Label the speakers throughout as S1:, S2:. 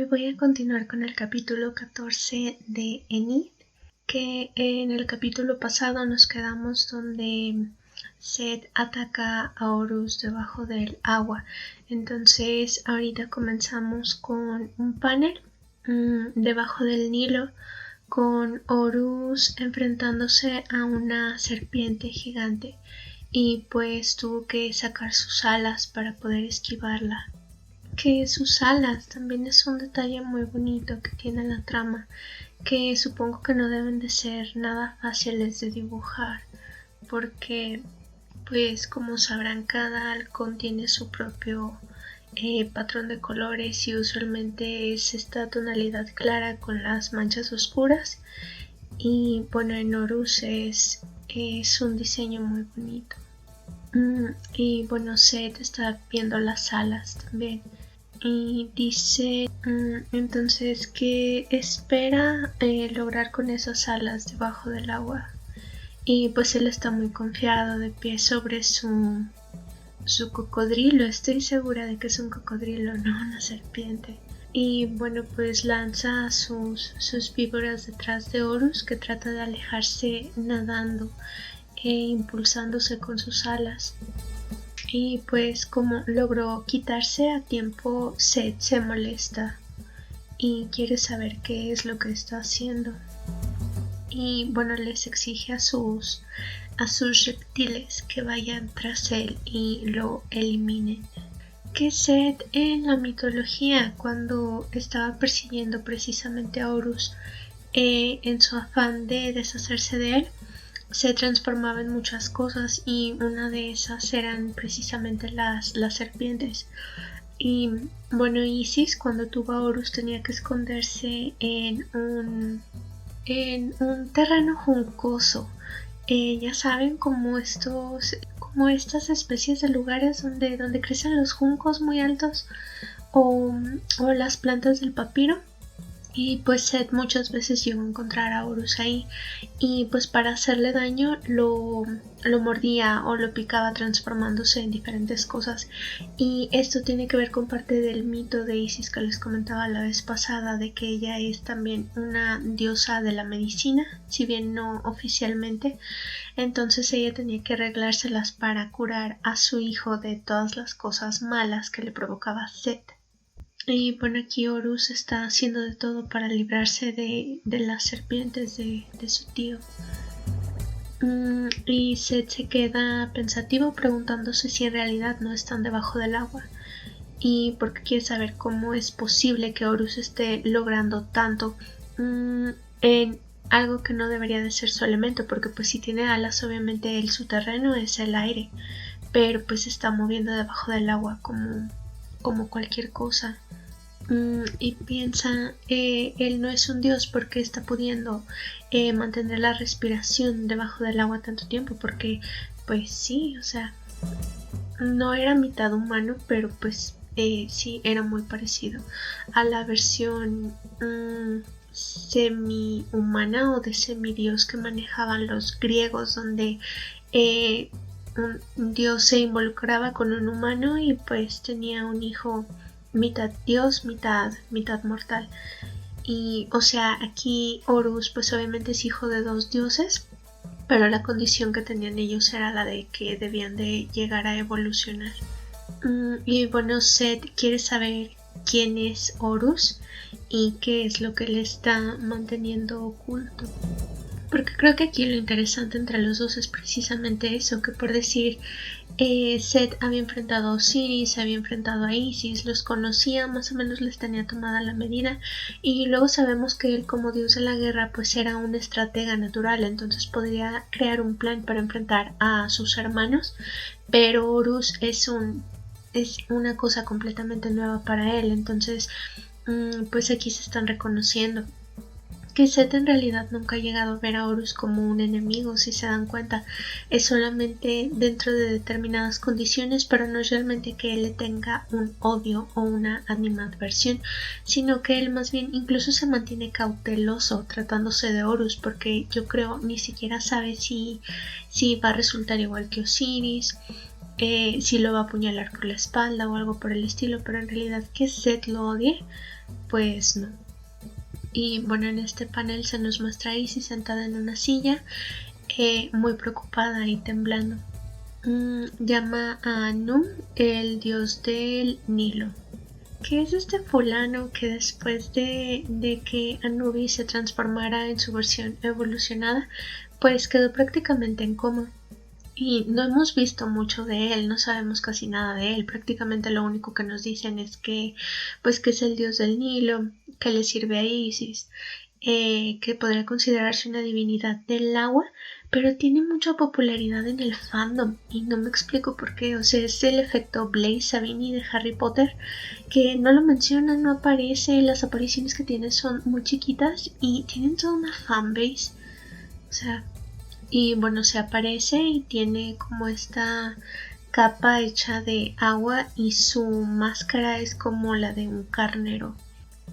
S1: voy a continuar con el capítulo 14 de Enid, que en el capítulo pasado nos quedamos donde Seth ataca a Horus debajo del agua. Entonces ahorita comenzamos con un panel debajo del Nilo con Horus enfrentándose a una serpiente gigante y pues tuvo que sacar sus alas para poder esquivarla. Que sus alas también es un detalle muy bonito que tiene la trama, que supongo que no deben de ser nada fáciles de dibujar, porque pues como sabrán cada halcón tiene su propio patrón de colores y usualmente es esta tonalidad clara con las manchas oscuras, y bueno, en Horus es un diseño muy bonito. Y bueno, Seth está viendo las alas también y dice entonces que espera lograr con esas alas debajo del agua, y pues él está muy confiado de pie sobre su cocodrilo. Estoy segura de que es un cocodrilo, no una serpiente. Y bueno, pues lanza sus víboras detrás de Horus, que trata de alejarse nadando e impulsándose con sus alas. Y pues como logró quitarse a tiempo, Seth se molesta y quiere saber qué es lo que está haciendo. Y bueno, les exige a sus reptiles que vayan tras él y lo eliminen. Que Seth en la mitología, cuando estaba persiguiendo precisamente a Horus, en su afán de deshacerse de él, se transformaba en muchas cosas y una de esas eran precisamente las serpientes. Y bueno, Isis, cuando tuvo a Horus, tenía que esconderse en un terreno juncoso. Ya saben, como estas especies de lugares donde crecen los juncos muy altos o las plantas del papiro. Y pues Seth muchas veces llegó a encontrar a Horus ahí, y pues para hacerle daño lo mordía o lo picaba transformándose en diferentes cosas. Y esto tiene que ver con parte del mito de Isis que les comentaba la vez pasada, de que ella es también una diosa de la medicina, si bien no oficialmente. Entonces ella tenía que arreglárselas para curar a su hijo de todas las cosas malas que le provocaba Seth. Y bueno, aquí Horus está haciendo de todo para librarse de las serpientes de su tío. Y Seth se queda pensativo preguntándose si en realidad no están debajo del agua, y porque quiere saber cómo es posible que Horus esté logrando tanto en algo que no debería de ser su elemento, porque pues si tiene alas, obviamente su terreno es el aire, pero pues se está moviendo debajo del agua como cualquier cosa. Y piensa, él no es un dios porque está pudiendo mantener la respiración debajo del agua tanto tiempo, porque pues sí, o sea, no era mitad humano, pero pues sí era muy parecido a la versión semi-humana o de semidios que manejaban los griegos, donde un dios se involucraba con un humano y pues tenía un hijo mitad dios, mitad mortal. Y o sea, aquí Horus pues obviamente es hijo de dos dioses, pero la condición que tenían ellos era la de que debían de llegar a evolucionar. Y bueno, Seth quiere saber quién es Horus y qué es lo que le está manteniendo oculto, porque creo que aquí lo interesante entre los dos es precisamente eso, que por decir Seth había enfrentado a Osiris, había enfrentado a Isis, los conocía, más o menos les tenía tomada la medida, y luego sabemos que él, como dios de la guerra, pues era un estratega natural, entonces podría crear un plan para enfrentar a sus hermanos, pero Horus es una cosa completamente nueva para él. Entonces pues aquí se están reconociendo. Que Seth en realidad nunca ha llegado a ver a Horus como un enemigo, si se dan cuenta, es solamente dentro de determinadas condiciones, pero no es realmente que él le tenga un odio o una animadversión, sino que él más bien incluso se mantiene cauteloso tratándose de Horus, porque yo creo ni siquiera sabe si va a resultar igual que Osiris, si lo va a apuñalar por la espalda o algo por el estilo, pero en realidad que Seth lo odie, pues no. Y bueno, en este panel se nos muestra a Isis sentada en una silla, muy preocupada y temblando. Llama a Anum, el dios del Nilo, que es este fulano que después de que Anubis se transformara en su versión evolucionada, pues quedó prácticamente en coma. Y no hemos visto mucho de él, no sabemos casi nada de él. Prácticamente lo único que nos dicen es que, pues, que es el dios del Nilo, que le sirve a Isis, que podría considerarse una divinidad del agua, pero tiene mucha popularidad en el fandom y no me explico por qué. O sea, es el efecto Blaise Sabini de Harry Potter, que no lo menciona, no aparece, las apariciones que tiene son muy chiquitas y tienen toda una fanbase. O sea, y bueno, se aparece y tiene como esta capa hecha de agua y su máscara es como la de un carnero.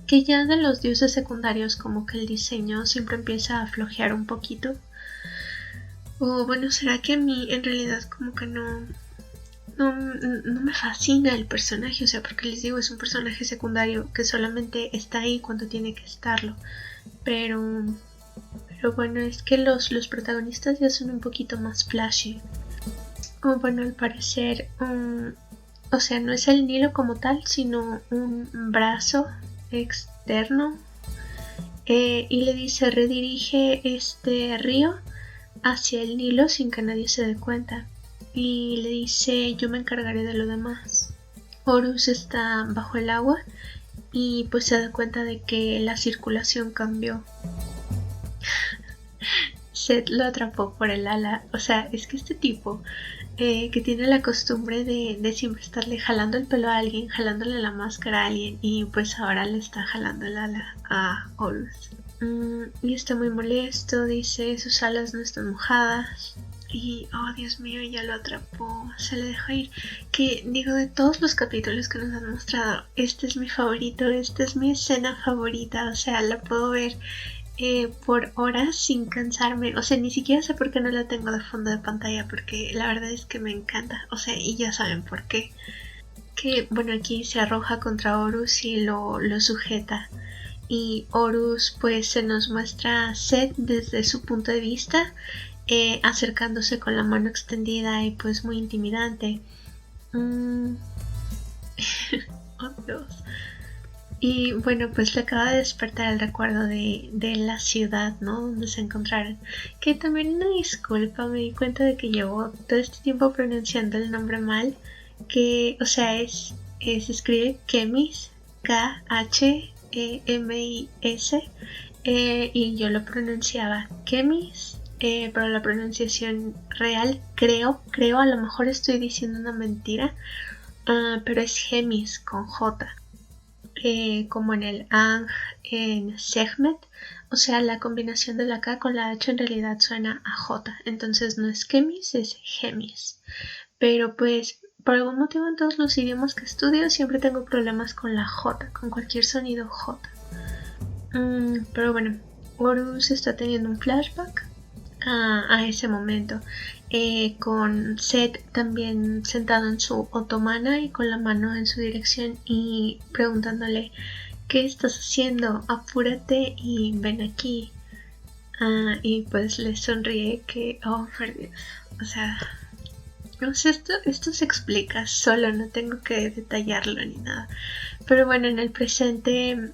S1: Que ya de los dioses secundarios como que el diseño siempre empieza a flojear un poquito. O bueno, será que a mí en realidad como que no me fascina el personaje, o sea, porque les digo, es un personaje secundario que solamente está ahí cuando tiene que estarlo. Pero bueno, es que los protagonistas ya son un poquito más flashy. O bueno, al parecer, o sea, no es el Nilo como tal, sino un brazo externo. Y le dice, redirige este río hacia el Nilo sin que nadie se dé cuenta. Y le dice, yo me encargaré de lo demás. Horus está bajo el agua y pues se da cuenta de que la circulación cambió. Seth lo atrapó por el ala. O sea, es que este tipo que tiene la costumbre de siempre estarle jalando el pelo a alguien, jalándole la máscara a alguien, y pues ahora le está jalando el ala a Horus. Y está muy molesto, dice, sus alas no están mojadas. Y, oh Dios mío, ya lo atrapó, se le dejó ir. Que digo, de todos los capítulos que nos han mostrado, este es mi favorito, esta es mi escena favorita. O sea, la puedo ver por horas sin cansarme. O sea, ni siquiera sé por qué no la tengo de fondo de pantalla, porque la verdad es que me encanta. O sea, y ya saben por qué. Que, bueno, aquí se arroja contra Horus y lo sujeta. Y Horus pues se nos muestra a Seth desde su punto de vista, acercándose con la mano extendida y pues muy intimidante. Oh Dios. Y bueno, pues le acaba de despertar el recuerdo de la ciudad, ¿no? Donde se encontraron. Que también una disculpa, me di cuenta de que llevo todo este tiempo pronunciando el nombre mal. Que, o sea, se escribe Kemis, Khemis, y yo lo pronunciaba Kemis, pero la pronunciación real, creo, a lo mejor estoy diciendo una mentira, pero es Gemis con J. Como en el Ang, en Sekhmet, o sea, la combinación de la K con la H en realidad suena a J, entonces no es Kemis, es Gemis. Pero pues, por algún motivo en todos los idiomas que estudio siempre tengo problemas con la J, con cualquier sonido J. Pero bueno, Horus está teniendo un flashback a ese momento, con Seth también sentado en su otomana y con la mano en su dirección y preguntándole, ¿qué estás haciendo? Apúrate y ven aquí. Y pues le sonríe que, oh, por Dios, o sea, no sé, esto se explica solo, no tengo que detallarlo ni nada. Pero bueno, en el presente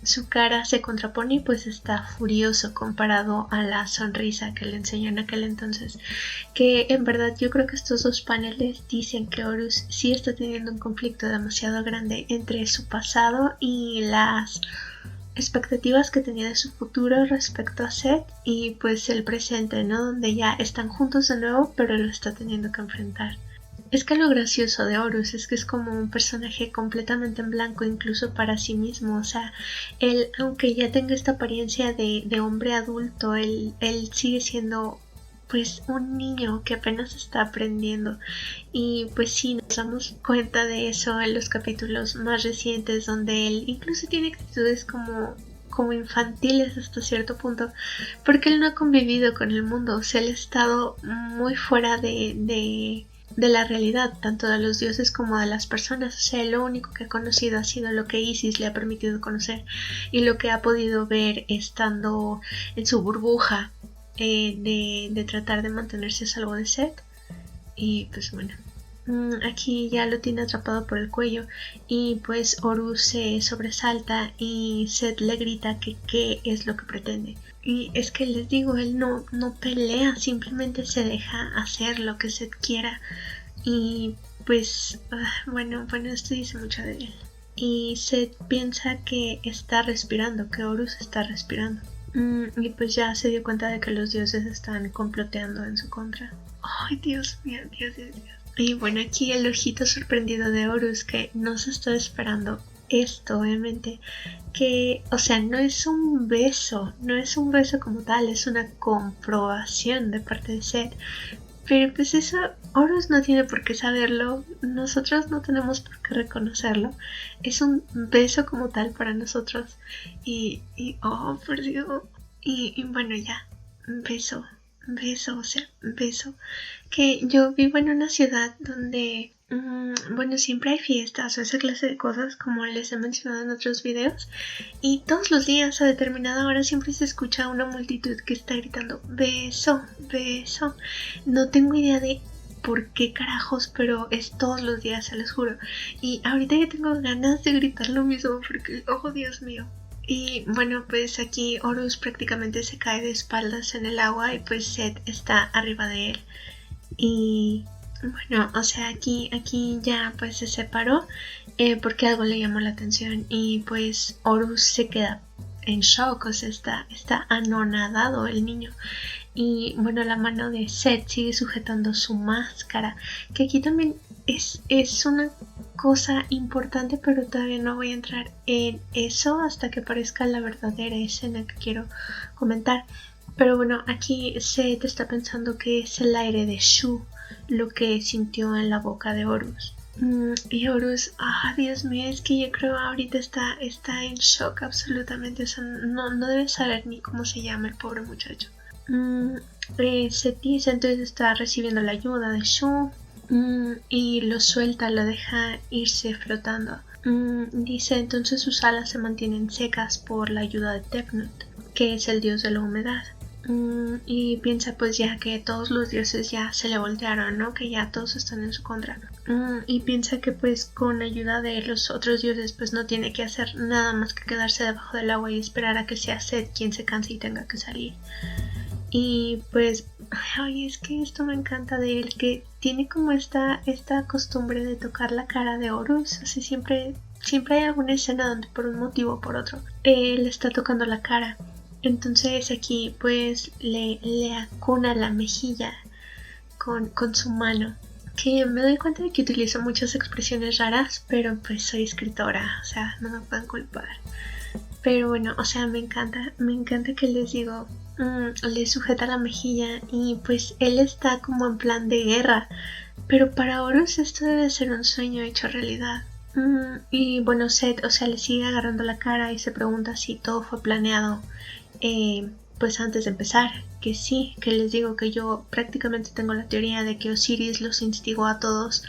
S1: su cara se contrapone y pues está furioso comparado a la sonrisa que le enseñó en aquel entonces. Que en verdad yo creo que estos dos paneles dicen que Horus sí está teniendo un conflicto demasiado grande entre su pasado y las expectativas que tenía de su futuro respecto a Seth, y pues el presente, ¿no? Donde ya están juntos de nuevo, pero lo está teniendo que enfrentar. Es que lo gracioso de Horus es que es como un personaje completamente en blanco incluso para sí mismo. O sea, él, aunque ya tenga esta apariencia de hombre adulto, él sigue siendo pues un niño que apenas está aprendiendo. Y pues sí, nos damos cuenta de eso en los capítulos más recientes, donde él incluso tiene actitudes como infantiles hasta cierto punto, porque él no ha convivido con el mundo. O sea, él ha estado muy fuera de de la realidad, tanto de los dioses como de las personas. O sea, lo único que ha conocido ha sido lo que Isis le ha permitido conocer y lo que ha podido ver estando en su burbuja de tratar de mantenerse a salvo de Set. Y pues bueno, aquí ya lo tiene atrapado por el cuello y pues Horus se sobresalta y Set le grita que qué es lo que pretende. Y es que les digo, él no pelea, simplemente se deja hacer lo que Set quiera. Y pues, bueno, esto dice mucho de él. Y Set piensa que está respirando, que Horus está respirando. Y pues ya se dio cuenta de que los dioses están comploteando en su contra. Ay, Dios mío, Dios. Y bueno, aquí el ojito sorprendido de Horus, que no se está esperando esto, obviamente, que, o sea, no es un beso como tal, es una comprobación de parte de Set. Pero pues eso, Horus no tiene por qué saberlo, nosotros no tenemos por qué reconocerlo, es un beso como tal para nosotros. Oh, por Dios. Y bueno, ya, beso, beso. Que yo vivo en una ciudad donde, bueno, siempre hay fiestas o esa clase de cosas, como les he mencionado en otros videos, y todos los días a determinada hora siempre se escucha una multitud que está gritando beso. No tengo idea de por qué carajos, pero es todos los días, se los juro. Y ahorita ya tengo ganas de gritar lo mismo porque, oh Dios mío. Y bueno, pues aquí Horus prácticamente se cae de espaldas en el agua y pues Set está arriba de él. Y bueno, o sea, aquí ya pues se separó porque algo le llamó la atención y pues Horus se queda en shock, o sea, está anonadado el niño. Y bueno, la mano de Set sigue sujetando su máscara, que aquí también es una cosa importante, pero todavía no voy a entrar en eso hasta que aparezca la verdadera escena que quiero comentar. Pero bueno, aquí Set está pensando que es el aire de Shu lo que sintió en la boca de Horus. Y Horus, Dios mío, es que yo creo ahorita está en shock absolutamente. O sea, no debe saber ni cómo se llama el pobre muchacho. Set dice entonces está recibiendo la ayuda de Shu y lo suelta, lo deja irse flotando. Dice entonces sus alas se mantienen secas por la ayuda de Tefnut, que es el dios de la humedad. Y piensa pues ya que todos los dioses ya se le voltearon, ¿no? Que ya todos están en su contra. Y piensa que pues con ayuda de los otros dioses pues no tiene que hacer nada más que quedarse debajo del agua y esperar a que sea Set quien se canse y tenga que salir. Y pues, ay, es que esto me encanta de él, que tiene como esta costumbre de tocar la cara de Horus. Así siempre hay alguna escena donde por un motivo o por otro él está tocando la cara. Entonces aquí pues le acuna la mejilla con su mano. Que me doy cuenta de que utilizo muchas expresiones raras, pero pues soy escritora, o sea, no me pueden culpar. Pero bueno, o sea, me encanta que les digo, le sujeta la mejilla y pues él está como en plan de guerra. Pero para Horus esto debe ser un sueño hecho realidad. Y bueno, Set, o sea, le sigue agarrando la cara y se pregunta si todo fue planeado. Pues antes de empezar, que sí, que les digo que yo prácticamente tengo la teoría de que Osiris los instigó a todos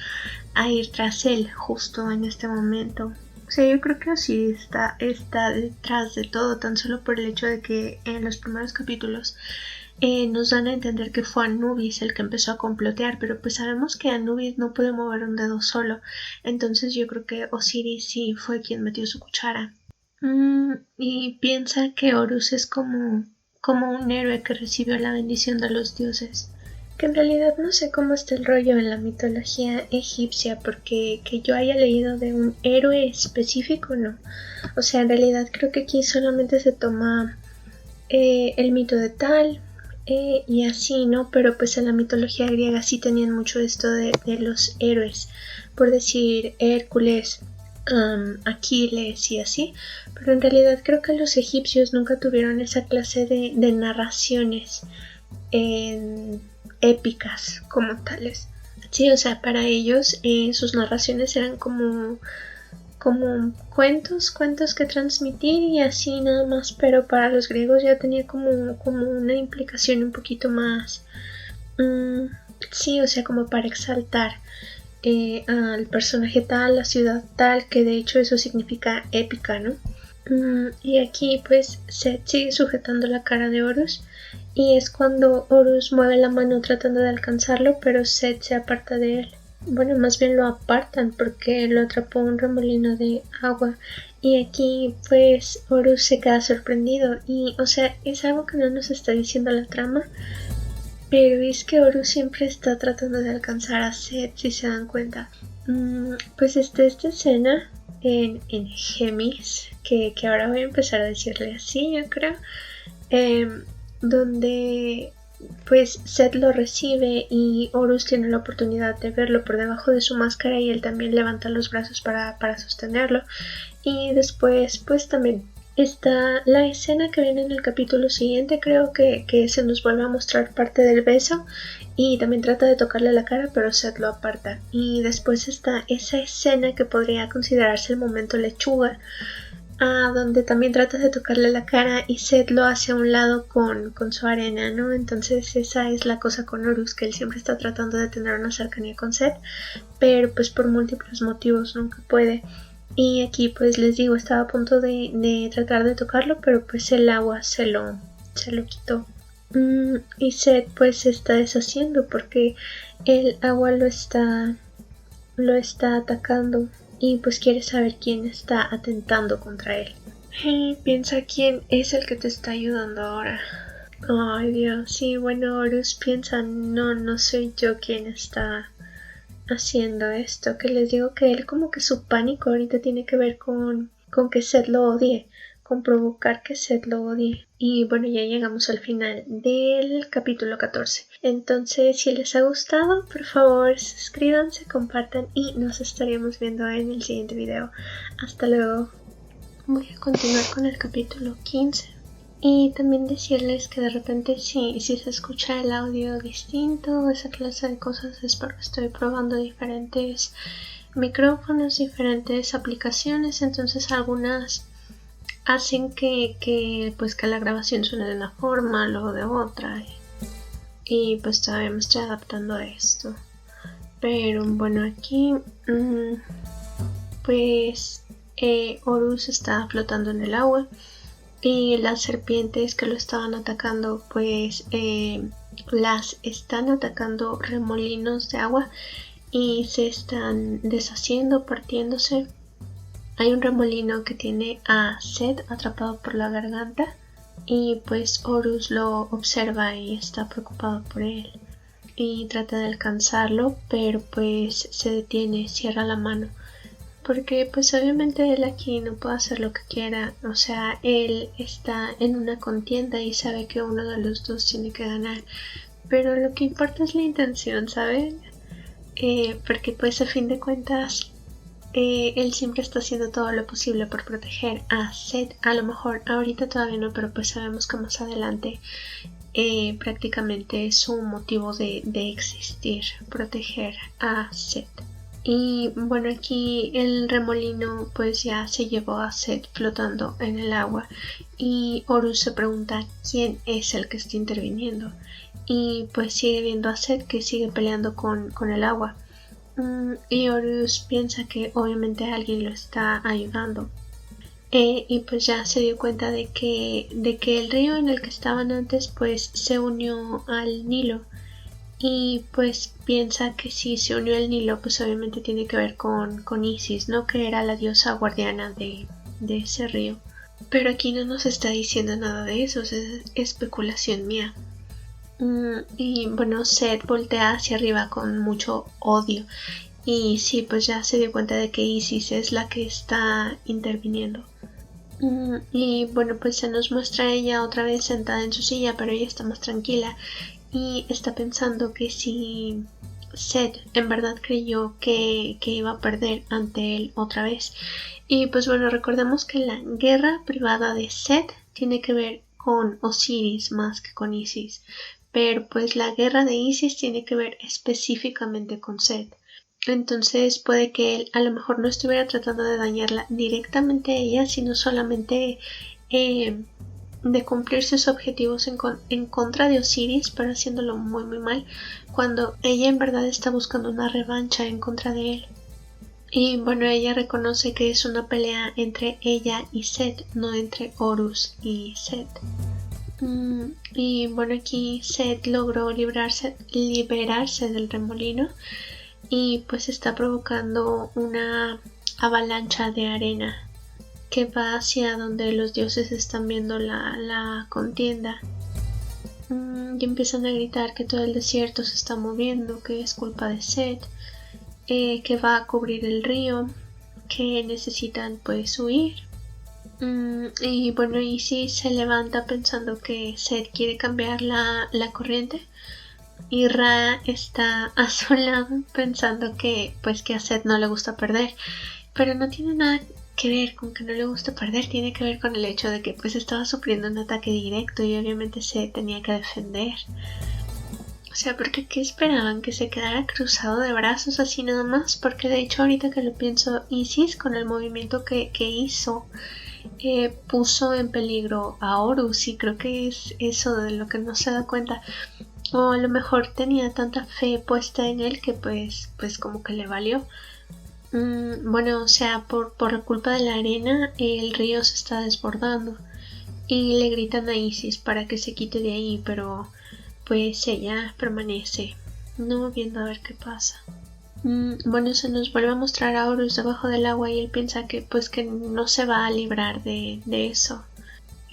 S1: a ir tras él justo en este momento. O sea, yo creo que Osiris está detrás de todo, tan solo por el hecho de que en los primeros capítulos nos dan a entender que fue Anubis el que empezó a complotear, pero pues sabemos que Anubis no puede mover un dedo solo, entonces yo creo que Osiris sí fue quien metió su cuchara. Y piensa que Horus es como un héroe que recibió la bendición de los dioses. Que en realidad no sé cómo está el rollo en la mitología egipcia, porque que yo haya leído de un héroe específico, no. O sea, en realidad creo que aquí solamente se toma el mito de tal y así, ¿no? Pero pues en la mitología griega sí tenían mucho esto de los héroes. Por decir Hércules, Aquiles y así, pero en realidad creo que los egipcios nunca tuvieron esa clase de narraciones épicas como tales. Sí, o sea, para ellos sus narraciones eran como cuentos que transmitir y así nada más, pero para los griegos ya tenía como una implicación un poquito más Sí, o sea, como para exaltar al personaje tal, la ciudad tal, que de hecho eso significa épica, ¿no? Y aquí pues Seth sigue sujetando la cara de Horus y es cuando Horus mueve la mano tratando de alcanzarlo, pero Seth se aparta de él. Bueno, más bien lo apartan porque lo atrapó un remolino de agua. Y aquí pues Horus se queda sorprendido y o sea es algo que no nos está diciendo la trama, pero es que Horus siempre está tratando de alcanzar a Seth, si se dan cuenta. Pues está esta escena en Gemis, que ahora voy a empezar a decirle así, yo creo, donde pues Seth lo recibe y Horus tiene la oportunidad de verlo por debajo de su máscara y él también levanta los brazos para sostenerlo. Y después pues también está la escena que viene en el capítulo siguiente, creo que se nos vuelve a mostrar parte del beso y también trata de tocarle la cara, pero Seth lo aparta. Y después está esa escena que podría considerarse el momento lechuga, donde también trata de tocarle la cara y Seth lo hace a un lado con su arena, ¿no? Entonces esa es la cosa con Horus, que él siempre está tratando de tener una cercanía con Seth, pero pues por múltiples motivos nunca puede. Y aquí pues les digo, estaba a punto de tratar de tocarlo, pero pues el agua se lo quitó. Y Seth pues se está deshaciendo porque el agua lo está atacando y pues quiere saber quién está atentando contra él. Y piensa quién es el que te está ayudando ahora. Ay Dios, sí, bueno, Horus piensa, no soy yo quien está haciendo esto, que les digo que él como que su pánico ahorita tiene que ver con que Seth lo odie, con provocar que Seth lo odie. Y bueno, ya llegamos al final del capítulo 14. Entonces, si les ha gustado, por favor, suscríbanse, compartan y nos estaremos viendo en el siguiente video. Hasta luego. Voy a continuar con el capítulo 15. Y también decirles que de repente si se escucha el audio distinto, esa clase de cosas, es porque estoy probando diferentes micrófonos, diferentes aplicaciones, entonces algunas hacen que la grabación suene de una forma, luego de otra, y pues todavía me estoy adaptando a esto. Pero bueno, aquí pues Horus está flotando en el agua y las serpientes que lo estaban atacando pues las están atacando remolinos de agua y se están deshaciendo, partiéndose. Hay un remolino que tiene a Seth atrapado por la garganta y pues Horus lo observa y está preocupado por él y trata de alcanzarlo, pero pues se detiene, cierra la mano. Porque pues obviamente él aquí no puede hacer lo que quiera, o sea, él está en una contienda y sabe que uno de los dos tiene que ganar, pero lo que importa es la intención, ¿saben? Porque pues a fin de cuentas él siempre está haciendo todo lo posible por proteger a Seth, a lo mejor ahorita todavía no, pero pues sabemos que más adelante prácticamente es su motivo de existir, proteger a Seth. Y bueno, aquí el remolino pues ya se llevó a Seth flotando en el agua y Horus se pregunta quién es el que está interviniendo y pues sigue viendo a Seth que sigue peleando con el agua. Y Horus piensa que obviamente alguien lo está ayudando. Y pues ya se dio cuenta de que el río en el que estaban antes pues se unió al Nilo. Y pues piensa que si se unió al Nilo, pues obviamente tiene que ver con Isis, ¿no? Que era la diosa guardiana de ese río. Pero aquí no nos está diciendo nada de eso, es especulación mía. Y bueno, Seth voltea hacia arriba con mucho odio. Y sí, pues ya se dio cuenta de que Isis es la que está interviniendo. Y bueno, pues se nos muestra ella otra vez sentada en su silla, pero ella está más tranquila. Y está pensando que si Seth en verdad creyó que iba a perder ante él otra vez. Y pues bueno, recordemos que la guerra privada de Seth tiene que ver con Osiris más que con Isis. Pero pues la guerra de Isis tiene que ver específicamente con Seth. Entonces puede que él a lo mejor no estuviera tratando de dañarla directamente a ella, sino solamente de cumplir sus objetivos en contra de Osiris, pero haciéndolo muy muy mal, cuando ella en verdad está buscando una revancha en contra de él. Y bueno, ella reconoce que es una pelea entre ella y Set, no entre Horus y Set. Y bueno, aquí Set logró liberarse del remolino y pues está provocando una avalancha de arena que va hacia donde los dioses están viendo la contienda. Y empiezan a gritar que todo el desierto se está moviendo, que es culpa de Set, que va a cubrir el río, que necesitan pues huir. Y bueno, Isis se levanta pensando que Set quiere cambiar la corriente, y Ra está a su lado pensando que pues que a Set no le gusta perder, pero no tiene nada que ver con que no le gusta perder, tiene que ver con el hecho de que pues estaba sufriendo un ataque directo y obviamente Set tenía que defender. O sea, porque ¿qué esperaban? ¿Que se quedara cruzado de brazos así nada más? Porque de hecho ahorita que lo pienso, Isis con el movimiento que hizo puso en peligro a Horus, y creo que es eso de lo que no se da cuenta. O a lo mejor tenía tanta fe puesta en él que pues como que le valió. Bueno, o sea, por la culpa de la arena el río se está desbordando y le gritan a Isis para que se quite de ahí, pero pues ella permanece, no viendo a ver qué pasa. Bueno, se nos vuelve a mostrar a Horus debajo del agua y él piensa que pues que no se va a librar de eso.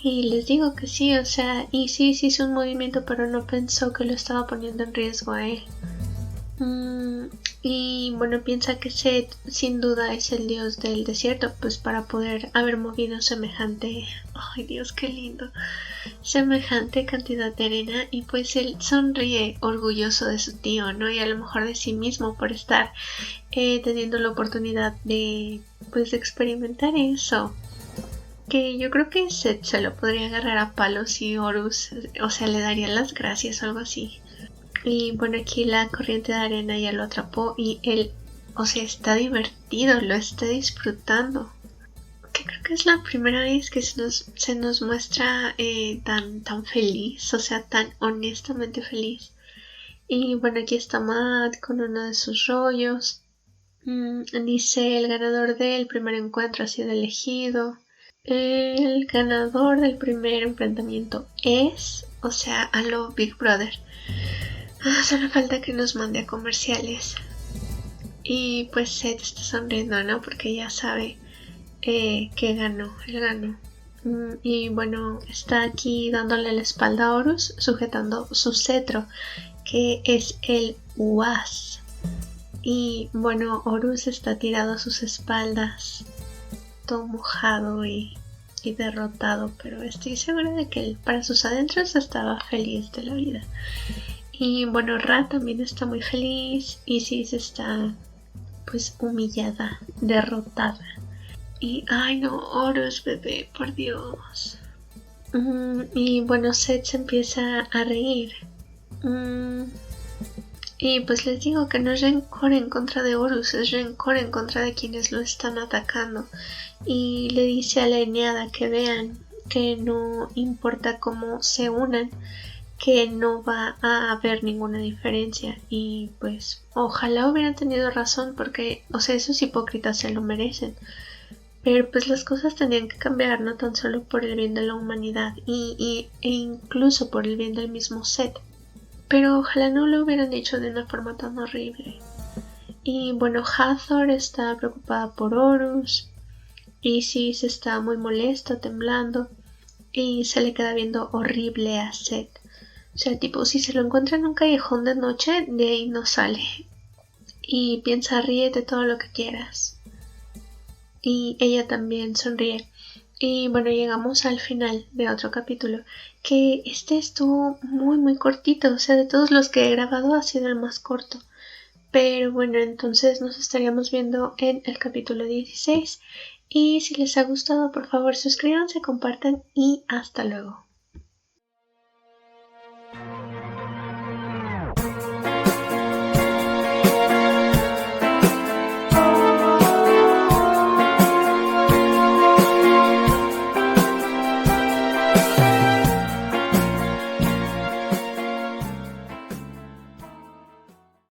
S1: Y les digo que sí, o sea, Isis hizo un movimiento pero no pensó que lo estaba poniendo en riesgo a él. Y bueno, piensa que Set sin duda es el dios del desierto, pues para poder haber movido semejante, ay Dios, qué lindo, semejante cantidad de arena. Y pues él sonríe orgulloso de su tío, ¿no? Y a lo mejor de sí mismo por estar teniendo la oportunidad de pues experimentar eso, que yo creo que Set se lo podría agarrar a palos y Horus, o sea, le darían las gracias o algo así. Y bueno, aquí la corriente de arena ya lo atrapó y él, o sea, está divertido, lo está disfrutando. Que creo que es la primera vez que se nos muestra tan feliz, o sea, tan honestamente feliz. Y bueno, aquí está Matt con uno de sus rollos. Dice: el ganador del primer encuentro ha sido elegido. El ganador del primer enfrentamiento es, o sea, a lo Big Brother. Solo falta que nos mande a comerciales. Y pues Set está sonriendo, ¿no? Porque ya sabe que ganó, él ganó. Y bueno, está aquí dándole la espalda a Horus, sujetando su cetro, que es el Uas. Y bueno, Horus está tirado a sus espaldas, todo mojado y derrotado, pero estoy segura de que él para sus adentros estaba feliz de la vida. Y bueno, Ra también está muy feliz. Isis está pues humillada, derrotada. Y ay no, Horus, bebé, por Dios. Y bueno, Set se empieza a reír. Y pues les digo que no es rencor en contra de Horus, es rencor en contra de quienes lo están atacando. Y le dice a la Eneada que vean que no importa cómo se unan, que no va a haber ninguna diferencia. Y pues ojalá hubieran tenido razón, porque, o sea, esos hipócritas se lo merecen. Pero pues las cosas tenían que cambiar, no tan solo por el bien de la humanidad e incluso por el bien del mismo Set. Pero ojalá no lo hubieran hecho de una forma tan horrible. Y bueno, Hathor está preocupada por Horus. Isis está muy molesta, temblando, y se le queda viendo horrible a Set. O sea, tipo, si se lo encuentra en un callejón de noche, de ahí no sale. Y piensa: ríete todo lo que quieras. Y ella también sonríe. Y bueno, llegamos al final de otro capítulo, que este estuvo muy muy cortito, o sea, de todos los que he grabado ha sido el más corto. Pero bueno, entonces nos estaríamos viendo en el capítulo 16. Y si les ha gustado, por favor suscríbanse, compartan y hasta luego.